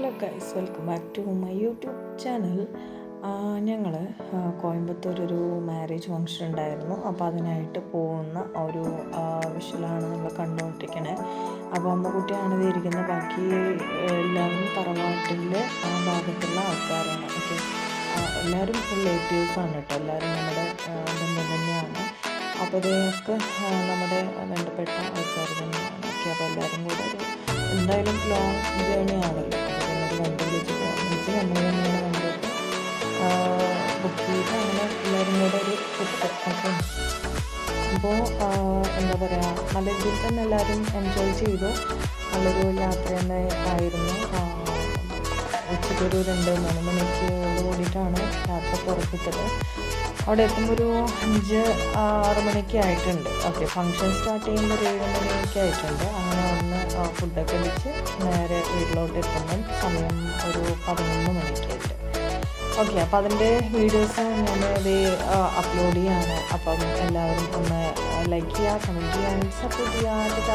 Hello guys, welcome back to my YouTube channel. ഞങ്ങൾ കോയമ്പത്തൂർ ഒരു marriage function ഉണ്ടായിരുന്നു. അപ്പോൾ അതിനായിട്ട് പോകുന്ന ഒരു വിഷ്വലാണ് നമ്മൾ കണ്ടുകൊണ്ടിരിക്കണേ. അപ്പോൾ അമ്മക്കുട്ടിയാണ് ഇത് ഇരിക്കുന്നത്. ബാക്കി എല്ലാവരും തറവാട്ടിൻ്റെ ആ ഭാഗത്തുള്ള ആൾക്കാരാണ്. ഓക്കെ, എല്ലാവരും റിലേറ്റീവ്സാണ് കേട്ടോ. എല്ലാവരും നമ്മുടെ ബന്ധം തന്നെയാണ്. അപ്പോൾ ഇതൊക്കെ നമ്മുടെ വേണ്ടപ്പെട്ട ആൾക്കാർ തന്നെയാണ്. ഓക്കെ, അപ്പോൾ എല്ലാവരും കൂടെ ഒരു എന്തായാലും ലോങ് ജേണി ആണല്ലോ. അപ്പോൾ വണ്ടി വിളിച്ച് നമ്മൾ തന്നെയാണ് വണ്ടിയൊക്കെ ബുക്ക് ചെയ്ത് അങ്ങനെ എല്ലാവരും കൂടെ ഒരു ട്രിപ്പ്. ഓക്കെ, അപ്പോൾ എന്താ പറയുക, നല്ല രീതിയിൽ തന്നെ എല്ലാവരും എൻജോയ് ചെയ്തു. നല്ലൊരു യാത്ര തന്നെ ആയിരുന്നു. ഉച്ചയ്ക്കൊരു 2-3 മണിക്കോട് കൂടിയിട്ടാണ് യാത്ര പുറപ്പെട്ടത്. അവിടെ എത്തുമ്പോൾ ഒരു 5-6 മണിക്ക് ആയിട്ടുണ്ട്. ഓക്കെ, ഫംഗ്ഷൻ സ്റ്റാർട്ട് ചെയ്യുമ്പോൾ ഒരു 7 മണിയൊക്കെ ആയിട്ടുണ്ട്. അങ്ങനെ ഒന്ന് ഫുഡൊക്കെ കഴിച്ച് നേരെ വീട്ടിലോട്ട് എത്തുമ്പം സമയം ഒരു 11 മണിക്കായിട്ട്. ഓക്കെ, അപ്പോൾ അതിൻ്റെ വീഡിയോസ് ഞാൻ ഇത് അപ്ലോഡ് ചെയ്യാണ്. അപ്പം എല്ലാവരും ഒന്ന് ലൈക്ക് ചെയ്യുക, കമൻറ്റ് ചെയ്യുക, സപ്പോർട്ട് ചെയ്യുക.